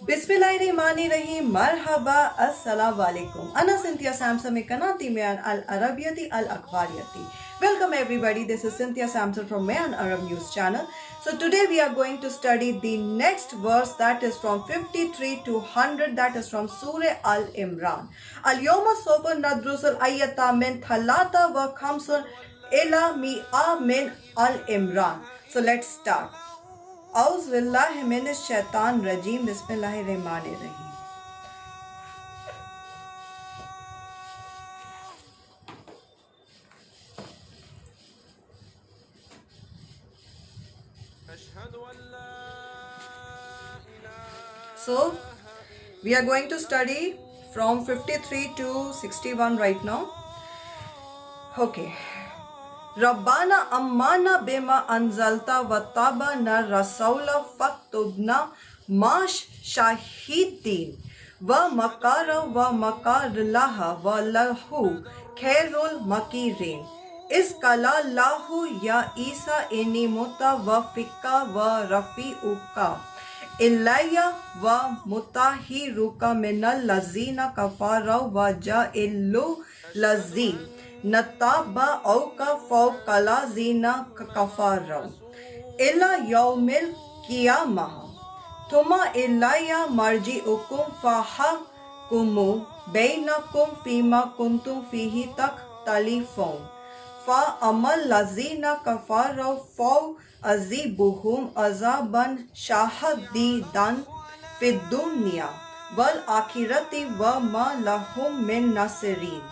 Bismillahirrahmanirrahim. Marhaba. Assalamu alaikum. Ana Cynthia Samson में कनाती में al Arabiyati al Akhbariyati. Welcome everybody. This is Cynthia Samson from Mayan Arab News channel. So today we are going to study the next verse that is from 53 to 100, that is from Surah Al Imran. Al Yawma Sofa Nadrusul Ayata min Thalata wa Khamsun ila mi'a min Al Imran. So let's start. Auz billahi minash shaitan rajim. Bismillahirrahmanirrahim. So we are going to study from 53 to 61 right now. Okay. ربنا امانا بما انزلت وتابعنا الرسول فاكتبنا مع الشاهدين ومكر ومكر الله والله خير الماكرين إذ قال الله يا عيسى إني متوفيك ورافعك إلي ومطهرك من الذين كفروا وجاعل الذين نتابا اوکا فوقلا زینا کفارو الا یوم القیامہ ثم الی مرجعکم فاحکم بینکم فیما کنتم فیہ تختلفون فاما الذین کفروا فاعذبهم عذابا شدیدا فی الدنیا والآخرۃ وما لهم من ناصرین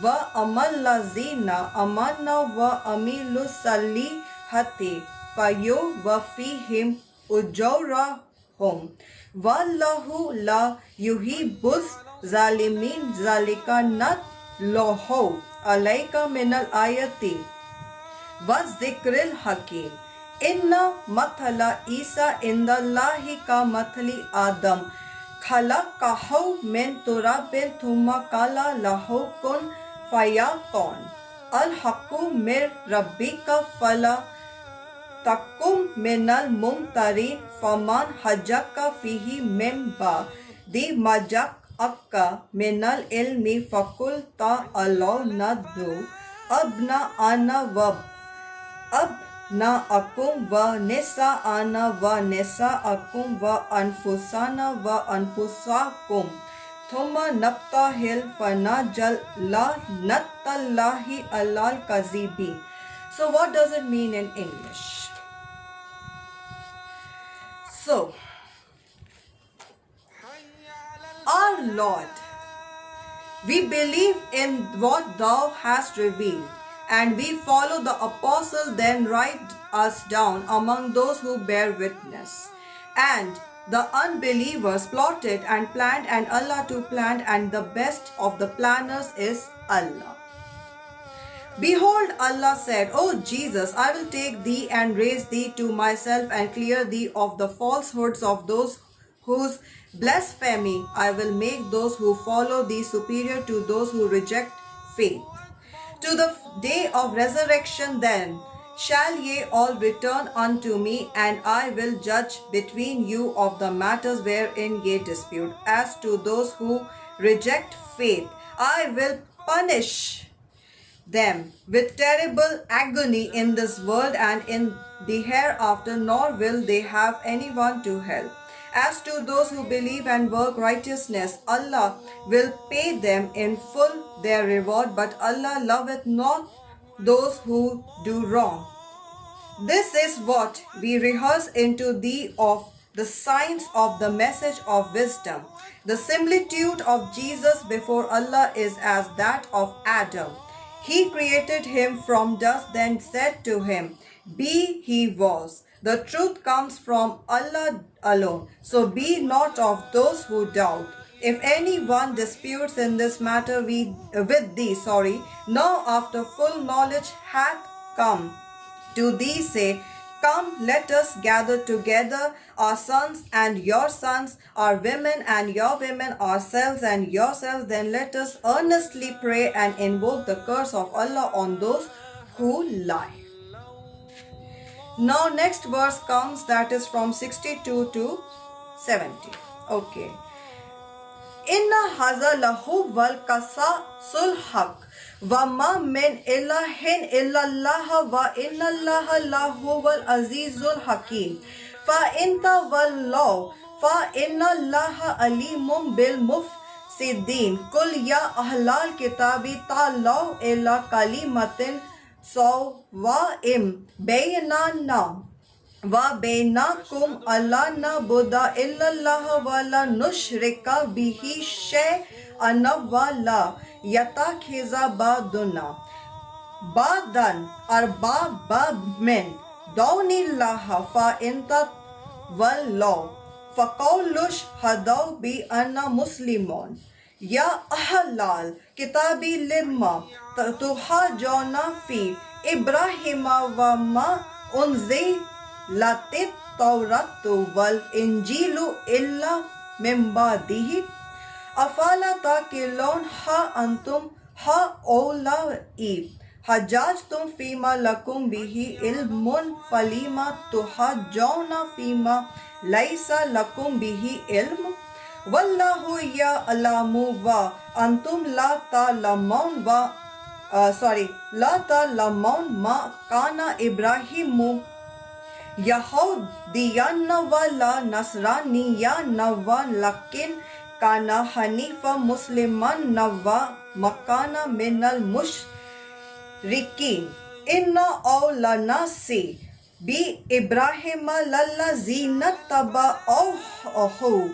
وَأَمَّا الَّذِينَ آمَنُوا وَعَمِلُوا الصَّالِحَاتِ فَيُوَفِّيهِمْ أُجُورَهُمْ وَاللَّهُ لَا يُحِبُّ الظَّالِمِينَ ذَلِكَ نَتْلُوهُ عَلَيْكَ مِنَ الْآيَاتِ وَالذِّكْرِ الْحَكِيمِ إِنَّ مَثَلَ عِيسَىٰ عِندَ اللَّهِ كَمَثَلِ آدَمَ خَلَقَهُ مِن تُرَابٍ ثُمَّ قَالَ لَهُ كُن فَيَكُونُ الْحَقُّ مِن رَبِّكَ فَلَا تَكُن مِنَ الْمُمْتَرِينَ فَمَنْ حَجَّكَ فِيهِ مِن بَعْدِ مَا جَاءَكَ مِنَ الْعِلْمِ فَقُلْ تَعَالَوْا نَدْعُ أَبْنَاءَنَا وأبناءكم ونساءنا ونساءكم وأنفسنا وأنفسكم ثم نبتهل فنجعل لعنة الله على الكاذبين. So what does it mean in English? So, our Lord, we believe in what thou hast revealed, and we follow the apostle, then write us down among those who bear witness. And the unbelievers plotted and planned, and Allah too planned, and the best of the planners is Allah. Behold, Allah said, O Jesus, I will take thee and raise thee to myself and clear thee of the falsehoods of those whose blasphemy. I will make those who follow thee superior to those who reject faith. To the day of resurrection then shall ye all return unto me, and I will judge between you of the matters wherein ye dispute. As to those who reject faith, I will punish them with terrible agony in this world and in the hereafter, nor will they have anyone to help. As to those who believe and work righteousness, Allah will pay them in full their reward, but Allah loveth not those who do wrong. This is what we rehearse into thee of the signs of the message of wisdom. The similitude of Jesus before Allah is as that of Adam. He created him from dust, then said to him, Be, he was. The truth comes from Allah alone. So be not of those who doubt. If anyone disputes in this matter with thee, now after full knowledge hath come to thee, say, Come, let us gather together our sons and your sons, our women and your women, ourselves and yourselves. Then let us earnestly pray and invoke the curse of Allah on those who lie. Now next verse comes, that is from 62 to 70. Okay. Inna haza lahu wal qasasul haq wa ma min ilahin illallah wa inna allaha lahu wal azizul hakim fa inta wallahu fa inna allaha alimun bil mufsidin qul ya ahlal kitabi ta'law ila kalimatin sawa'im baynana wa bainakum alla na'budu illallah wa la nushrika bihi shay'an wa la yatakhiza ba'duna ba'dan arbaba min dunillahi fa inta wallaw faqawlush hadaw bi anna muslimun ya ahlal kitabi limma tuhajuna fi ibrahima wa ma unzilatit tawratu wal injilu illa min ba'dihi afala taqilun ha antum ha ulai hajjajtum fima lakum bihi ilmun falima tuhajjuna fima laysa lakum bihi ilm wallahu ya'lamu wa antum la ta'lamun la ta'lamun ma kana ibrahimu yahudiyan wa la nasraniyan wa lakin kana hanifa musliman wa makana minal mushrikin inna awlana si bi ibrahima lallazina taba'uhu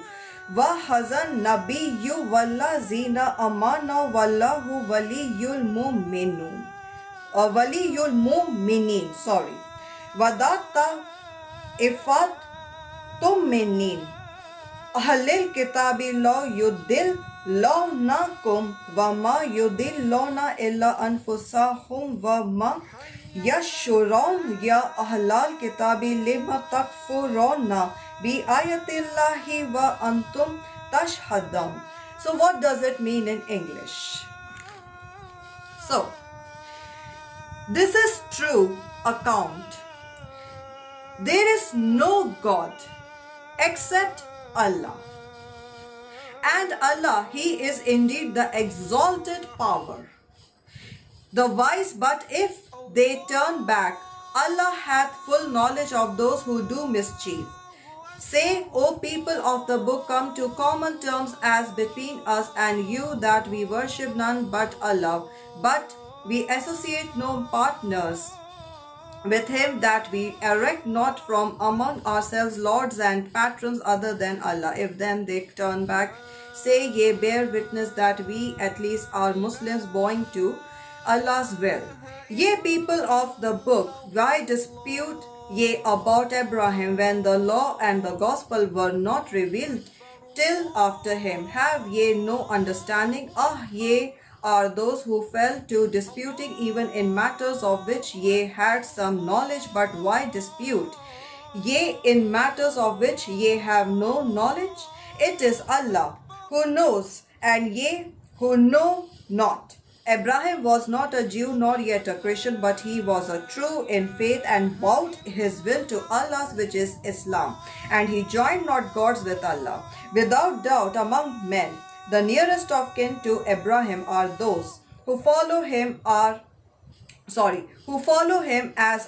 wa hazan nabiyyu wallazina amanu wallahu waliyul mu'minin wadata ifat tumminin ahlil kitabi la yudillunakum wa ma yudilluna illa anfusahum wa ma yashurun ya ahlal kitabi lima takfuruna bi ayatillahi wa antum tashhadun. So what does it mean in English? So this is true account. There is no God except Allah. And Allah, He is indeed the exalted power, the wise, but if they turn back, Allah hath full knowledge of those who do mischief. Say, O people of the book, come to common terms as between us and you, that we worship none but Allah, but we associate no partners with him, that we erect not from among ourselves lords and patrons other than Allah. If then they turn back, say ye bear witness that we at least are Muslims bowing to Allah's will. Ye people of the book, why dispute ye about Abraham when the law and the gospel were not revealed till after him? Have ye no understanding? Ye are those who fell to disputing even in matters of which ye had some knowledge, but why dispute ye in matters of which ye have no knowledge? It is Allah who knows, and ye who know not. Abraham was not a Jew nor yet a Christian, but he was a true in faith and bowed his will to Allah's, which is Islam, and he joined not gods with Allah. Without doubt among men, the nearest of kin to Abraham are those who follow him as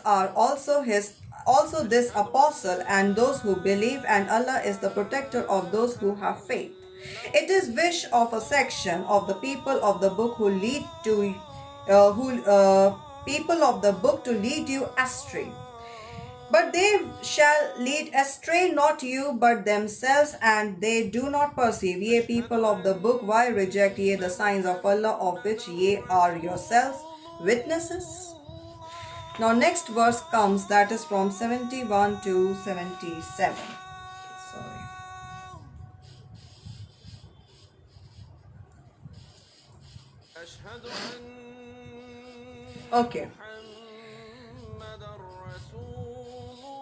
are also this apostle, and those who believe, and Allah is the protector of those who have faith. It is wish of a section of the people of the book to lead you astray. But they shall lead astray not you but themselves, and they do not perceive. Ye people of the book, why reject ye the signs of Allah, of which ye are yourselves witnesses? Now next verse comes, that is from 71 to 77. Okay.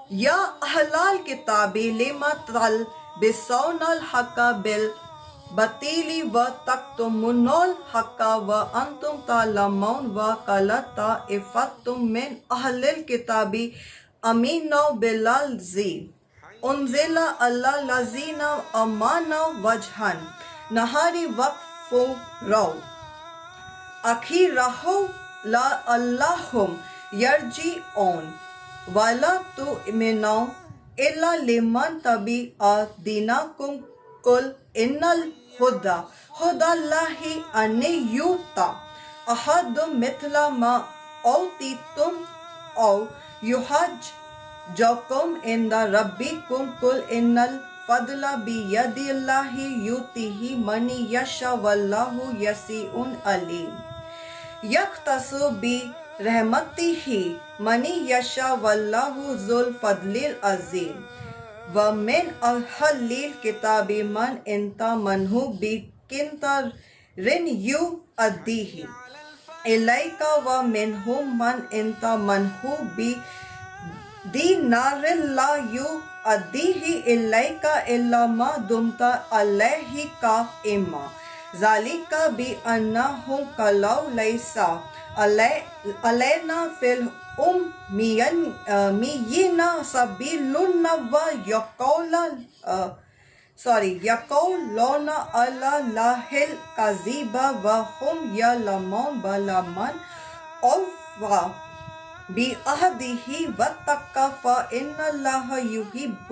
Ya ahlal kitabi lima talbisawna al-haqqa bil batili wa taktumunal haqqa wa antum ta'lamun wa qalata ifattum min ahlil kitabi aminu bilalzi أنزل على الذين آمنوا وجه النهار وكفروا آخره لعلهم يرجعون ولا تؤمنوا إلا لمن تبع دينكم قل إن الهدى هدى الله أن يؤتى أحد مثل ما أوتيتم أو يحاجكم عند ربكم قل إن الفضل بيد الله يؤتيه من يشاء والله واسع عليم يختص برحمته من يشاء والله ذو الفضل العظيم ومن أهل الكتاب من إن تأمنه بقنطار يؤديه إليك ومنهم من إن تأمنه بدينار لا يؤديه إليك إلا ما دمت عليه قائما ذلك بأنهم قالوا ليس علينا في الأميين سبيل يقولون على الله الكذب وهم يعلمون بلى من أوفى بعهده واتقى فإن الله يحب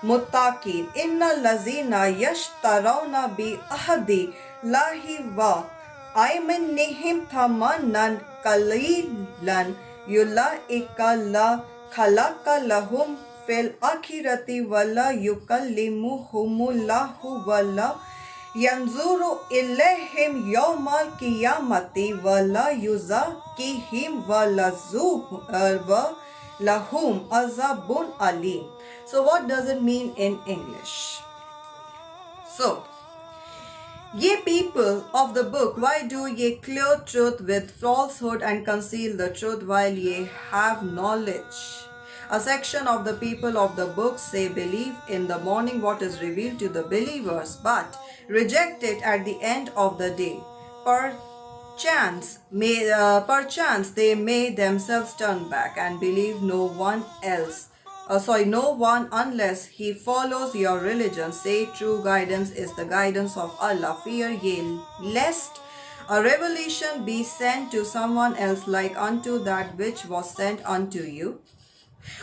المتقين إن الذين يشترون بعهد الله وأيمانهم ثمنا قليلا أولئك لا خلاق لهم في الآخرة ولا يكلمهم الله ولا ينظر إليهم يوم القيامة ولا يزكيهم ولهم عذاب أليم. So what does it mean in English? So, ye people of the book, why do ye clothe truth with falsehood and conceal the truth while ye have knowledge? A section of the people of the book say believe in the morning what is revealed to the believers, but reject it at the end of the day. Perchance they may themselves turn back and believe no one unless he follows your religion. Say true guidance is the guidance of Allah. Fear ye lest a revelation be sent to someone else like unto that which was sent unto you,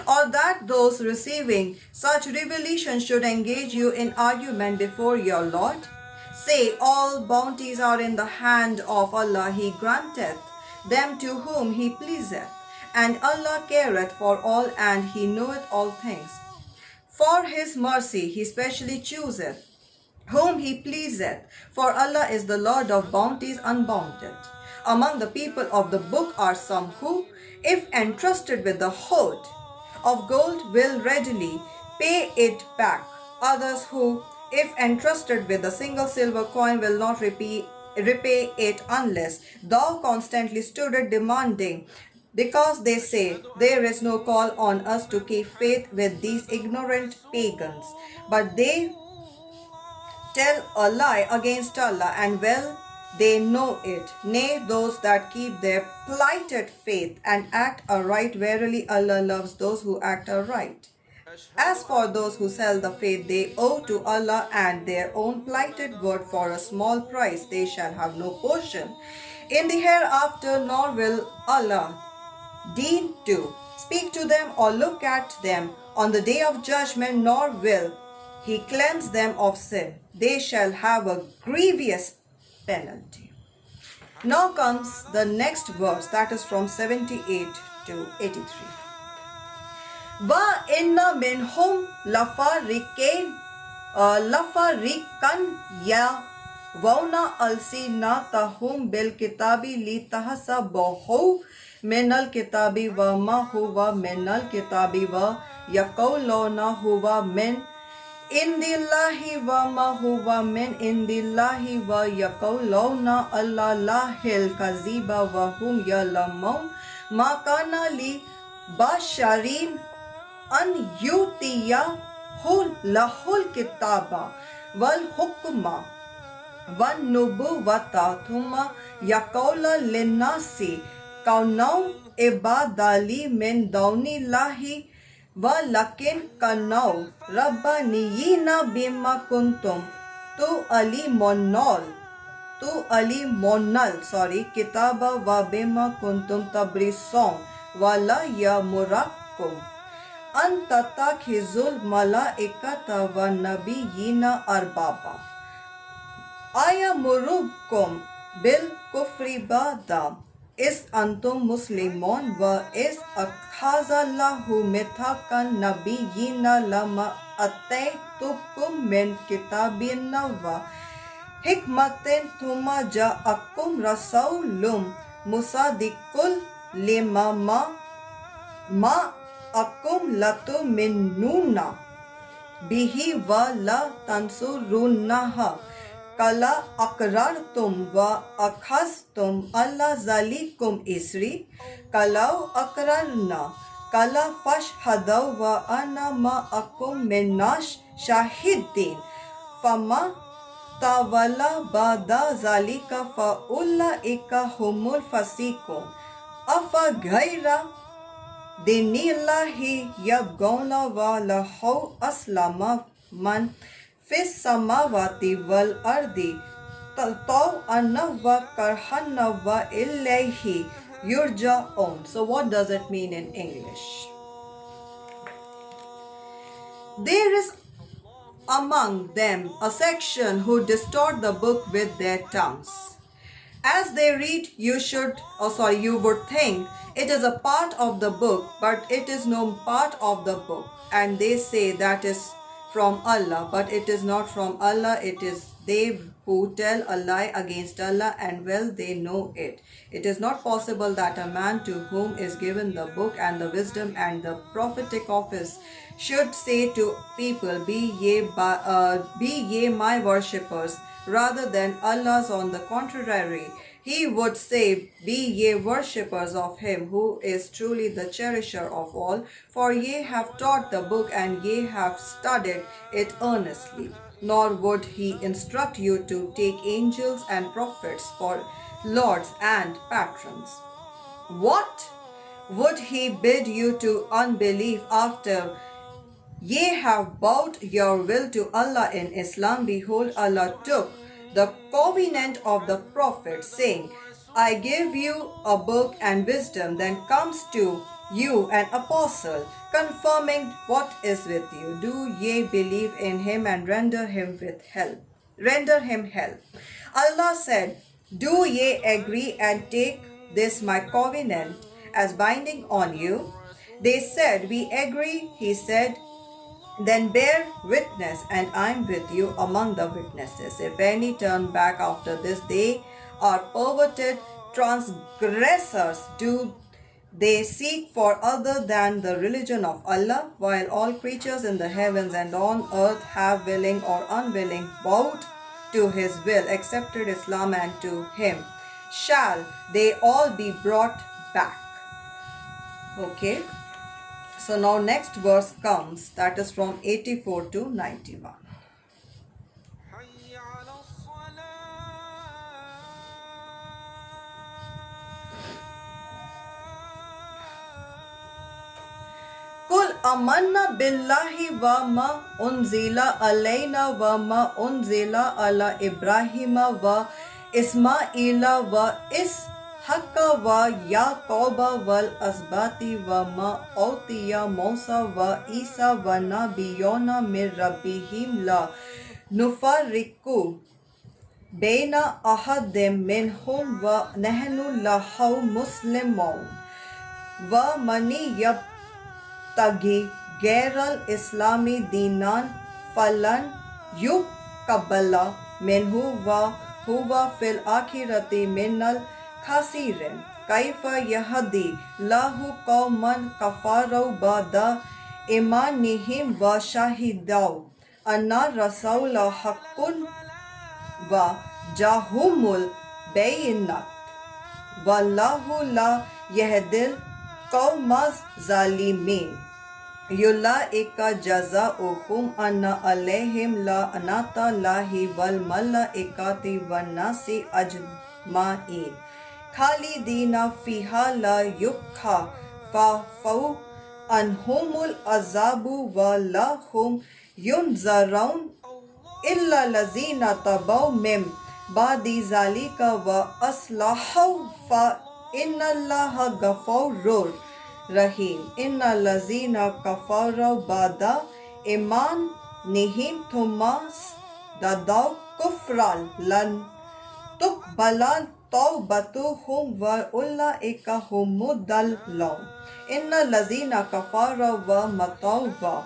or that those receiving such revelation should engage you in argument before your Lord. Say, all bounties are in the hand of Allah. He granteth them to whom He pleaseth, and Allah careth for all, and He knoweth all things. For His mercy He specially chooseth whom He pleaseth, for Allah is the Lord of bounties unbounded. Among the people of the book are some who, if entrusted with the hoard of gold, will readily pay it back. Others who, if entrusted with a single silver coin, will not repay it unless thou constantly stoodest demanding, because they say, there is no call on us to keep faith with these ignorant pagans. But they tell a lie against Allah, and well they know it. Nay, those that keep their plighted faith and act aright, verily Allah loves those who act aright. As for those who sell the faith they owe to Allah and their own plighted word for a small price, they shall have no portion in the hereafter, nor will Allah deign to speak to them or look at them on the day of judgment, nor will He cleanse them of sin. They shall have a grievous penalty. Now comes the next verse, that is from 78 to 83. وَإِنَّ مِنْهُمْ لَفَرِيقًا يَلْوُونَ أَلْسِنَتَهُمْ بِالْكِتَابِ لِتَحْسَبُوهُ مِنَ الْكِتَابِ وَمَا هُوَ مِنَ الْكِتَابِ وَيَقُولُونَ هُوَ مِنْ عِنْدِ اللَّهِ وَمَا هُوَ مِنْ عِنْدِ اللَّهِ وَيَقُولُونَ عَلَى اللَّهِ الْكَذِبَ وَهُمْ يَعْلَمُونَ مَا كَانَ لِبَشَرٍ أَنْ يُؤْتِيَهُ اللَّهُ الْكِتَابَ وَالْحُكْمَ وَالنُّبُوَّةَ ثُمَّ يَقُولُ لِلنَّاسِ كُونُوا عِبَادًا لِي مِنْ دُونِ اللَّهِ وَلَكِنْ كَانُوا رَبَّانِيِّينَ بِمَا كُنْتُمْ تُعَلِّمُونَ الْكِتَابَ وَبِمَا كُنْتُمْ تَدْرُسُونَ وَلَا يَأْمُرُكُمْ أَن تَتَّخِذُوا الْمَلَائِكَةَ وَالنَّبِيِّينَ أَرْبَابًا أَيَأْمُرُكُمْ بِالْكُفْرِ بَعْدَ إِذْ أَنْتُمْ مُسْلِمُونَ وَإِذْ أَخَذَ اللَّهُ مِيثَاقَ النَّبِيِّينَ لَمَا آتَيْتُكُم مِّن كِتَابٍ وَحِكْمَةٍ ثُمَّ جَاءَكُمْ رَسُولٌ مُصَدِّقٌ لِمَا مَعَكُمْ لَتُؤْمِنُنَّ بِهِ وَلَتَنْصُرُنَّهُ قَالَ أَقْرَرْتُمْ وَأَخَذْتُمْ عَلَى ذَلِكُمْ إِصْرِي قَالُوا أَقْرَرْنَا قَالَ فَاشْهَدُوا وَأَنَا مَعَكُمْ مِنَ الشَّاهِدِينَ فَمَن تَوَلَّىٰ بَعْدَ ذَلِكَ فَأُولَٰئِكَ هُمُ الْفَاسِقُونَ أَفَغَيْرَ دِينِ اللَّهِ يَبْغُونَ وَلَهُ أَسْلَمَ مَن فِي السَّمَاوَاتِ وَالْأَرْضِ طَوْعًا وَكَرْهًا وَإِلَيْهِ يُرْجَعُونَ. So what does it mean in English? There is among them a section who distort the book with their tongues. As they read, you would think it is a part of the book, but it is no part of the book. And they say that is from Allah, but it is not from Allah. It is they who tell a lie against Allah, and well they know it. It is not possible that a man to whom is given the book and the wisdom and the prophetic office should say to people, be ye my worshippers, rather than Allah's. On the contrary, he would say, be ye worshippers of him who is truly the cherisher of all, for ye have taught the book and ye have studied it earnestly. Nor would he instruct you to take angels and prophets for lords and patrons. What? Would he bid you to unbelief after ye have bowed your will to Allah in Islam? Behold, Allah took the covenant of the prophet, saying, I give you a book and wisdom. Then comes to you an apostle, confirming what is with you. Do ye believe in him and render him help? Allah said, do ye agree and take this my covenant as binding on you? They said, we agree. He said, then bear witness, and I am with you among the witnesses. If any turn back after this, they are perverted transgressors. Do they seek for other than the religion of Allah, while all creatures in the heavens and on earth have willing or unwilling bowed to his will, accepted Islam, and to him shall they all be brought back. Okay. So now next verse comes, that is from 84 to 91. Qul amanna billahi wa ma unzila alayna wa ma unzila ala Ibrahima wa Ismaila wa Haqqa wa Yaquba wal asbati wa ma utiya Musa wa Isa wa nabiyuna min rabbihim la nufarriqu baina ahadim minhum wa nahnu lahu muslimun wa mani yabtaghi ghayral islami dinan falan yuqbala minhu wa huwa fil akhirati minal khasirin. Kaifa yahdi lahu qawman kafaru ba'da imanihim wa shahidaw anna rasula haqqun wa jahumul bayinat wallahu la yahdil qawmaz zalimin. Yulaika jazauhum anna alayhim la'nata lahi wal malaikati wan nasi ajma'in khalidina fiha la yukha fa'u anhumul azabu wa lahum yunzarun illa lazina tabaw mim ba'di zalika wa aslahu fa inna allaha ghafurur rahim. Inna lazina kafaru ba'da iman nihim thumas dadaw kufran lan tuqbala tawbatuhum wa ulaika humud dallun. Inna lazina kafaru wa matawwa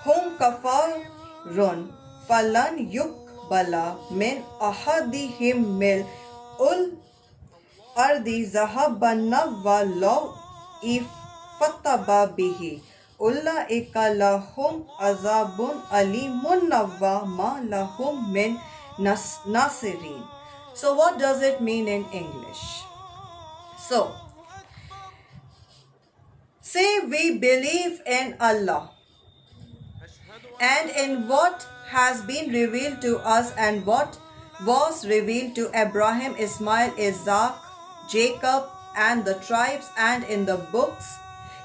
hum kafarun falan yukbala min ahadihim mil ul ardi zahaban wa law if fataba bihi ulaika lahum azabun alimun wa ma lahum min nasirin. So what does it mean in English? So say we believe in Allah and in what has been revealed to us and what was revealed to Abraham, Ismail, Isaac, Jacob, and the tribes, and in the books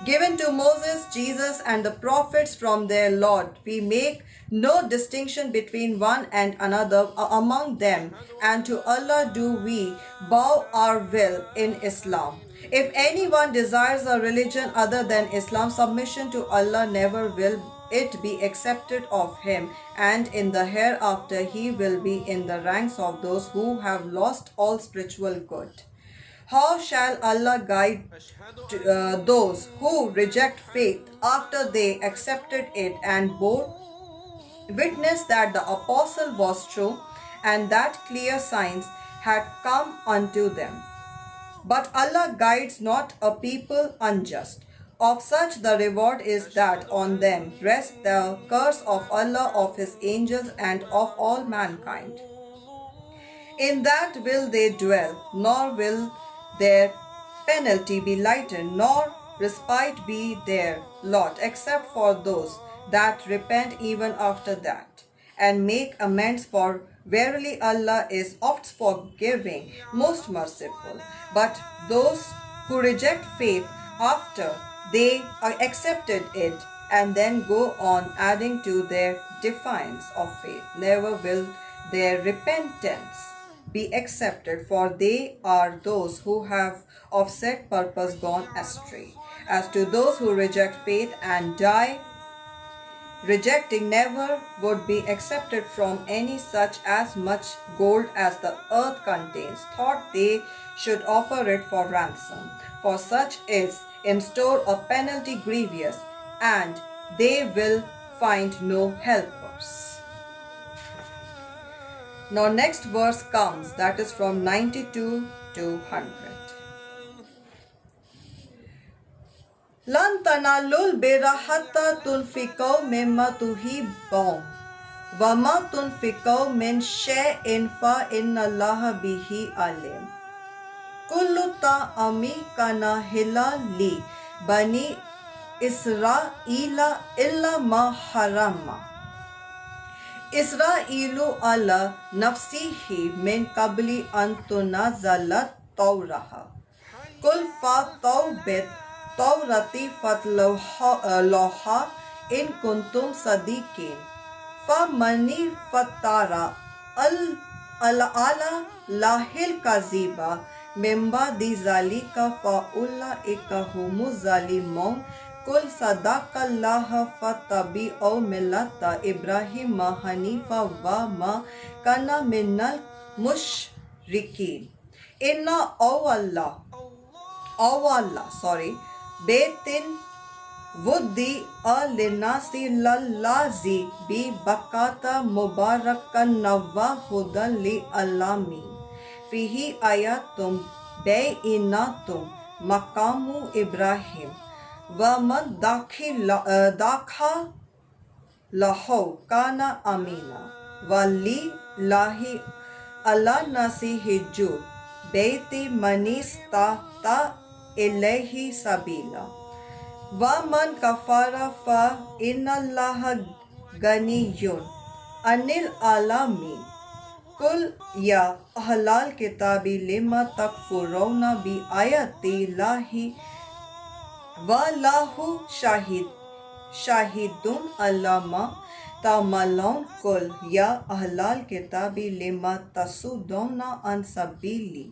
given to Moses, Jesus, and the prophets from their Lord. We make no distinction between one and another among them, and to Allah do we bow our will in Islam. If anyone desires a religion other than Islam, submission to Allah never will it be accepted of him, and in the hereafter he will be in the ranks of those who have lost all spiritual good. How shall Allah guide those who reject faith after they accepted it and bore witness that the apostle was true and that clear signs had come unto them? But Allah guides not a people unjust. Of such the reward is that on them rests the curse of Allah, of His angels, and of all mankind. In that will they dwell, nor will their penalty be lightened, nor respite be their lot, except for those that repent even after that, and make amends, for verily Allah is oft forgiving, most merciful. But those who reject faith after they accepted it and then go on adding to their defiance of faith, never will their repentance be accepted, for they are those who have of set purpose gone astray. As to those who reject faith and die rejecting, never would be accepted from any such as much gold as the earth contains, thought they should offer it for ransom. For such is in store a penalty grievous, and they will find no helpers. Now next verse comes, that is from 92 to 100. Lan tanalul birra hatta tunfiqu mimma tuhibbun wa ma tunfiqu min shay'in fa inna Allaha bihi alim. Kullu ta'ami kana hilali bani Israila illa ma harama Israilu ala nafsihi min qabli an tunazalat tawraha. Kul fa tawbit tawrati fatloha in kuntum sadiqin. Fa mani fatara ala lahil kaziba Memba di zalika fa'ulaika humu zalimun. Kul sadaqallaha fattabi'u millata Ibrahim hanifa wa ma kana minnal mushrikin. Inna awalla betin wuddi alinasi lallazi bi bakata mubarakan nawwa hudan li alamin. Fihi ayatum bayinatum maqamu Ibrahim wa man dakha lahu kana amina wali lahi ala nasi hijjul baiti manista ta ilahi sabila wa man kafara fa innallaha ganiyun anil alamin. Kul ya ahlal kitabi lima takfuruna bi ayati lahi Wallahu shahidun allama ta'malun kul ya ahlal kitabi lima tasuduna an sabili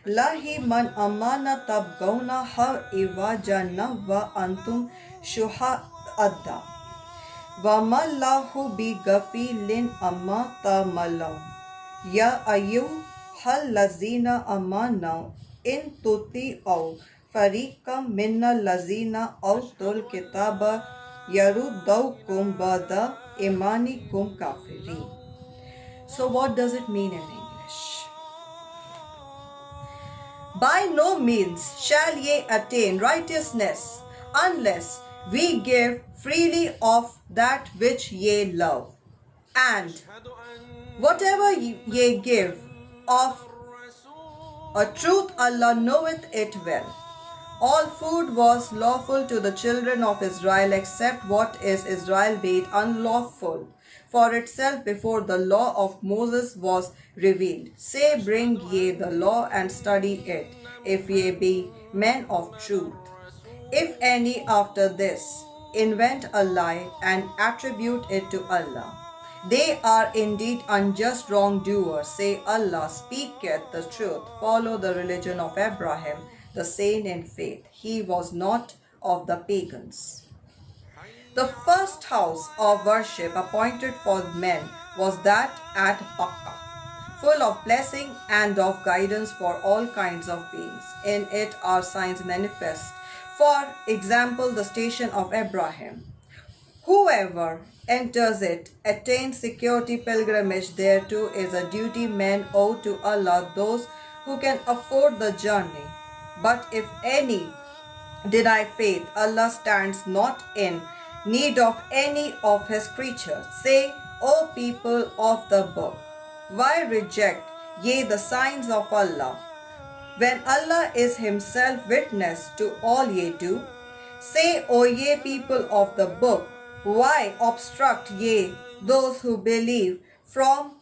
lahi man amana tabgauna ha iwajana wa antum shuhada wa mallahu bi gafilin amma ta'malun ya ayyuhal lazina amanu in tuti'u fariqam minnal lazina awtul kitaba yaruddukum ba'da imanikum kafirin. So what does it mean in English? By no means shall ye attain righteousness unless we give freely of that which ye love, and whatever ye give of a truth Allah knoweth it well. All food was lawful to the children of Israel except what is Israel made unlawful for itself before the law of Moses was revealed. Say, bring ye the law and study it, if ye be men of truth. If any after this invent a lie and attribute it to Allah, they are indeed unjust wrongdoers. Say, Allah speaketh the truth. Follow the religion of Abraham, the saint in faith. He was not of the pagans. The first house of worship appointed for men was that at Makkah, full of blessing and of guidance for all kinds of beings. In it are signs manifest. For example, the station of Abraham. Whoever enters it attains security. Pilgrimage thereto is a duty men owe to Allah, those who can afford the journey. But if any deny faith, Allah stands not in need of any of his creatures. Say, O people of the book, why reject ye the signs of Allah, when Allah is himself witness to all ye do? Say, O ye people of the book, why obstruct ye those who believe from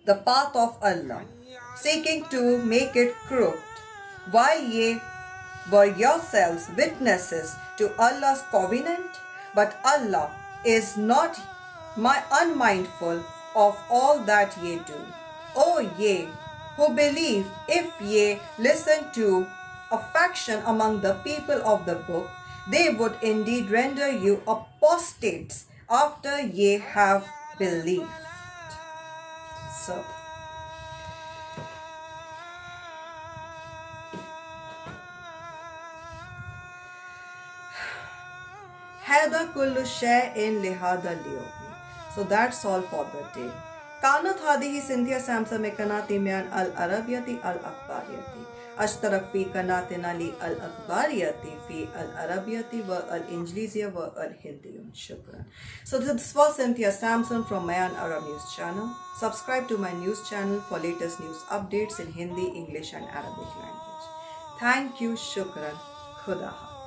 the path of Allah, seeking to make it crooked, while ye were yourselves witnesses to Allah's covenant? But Allah is not unmindful of all that ye do. O ye who believe, if ye listen to a faction among the people of the book, they would indeed render you apostates after ye have believed. So, Hada kullu shay'in lihada liyomi. So that's all for the day. كانت هذه سنثيا سامسون من قناة ميان العربية الأخبارية. أشترك في قناتنا للأخبارية في العربية والإنجليزية والهندية. شكرا. So this was Cynthia Samson from Mayan Arab News Channel. Subscribe to my news channel for latest news updates in Hindi, English and Arabic language. Thank you. Shukran. Khuda Hafiz.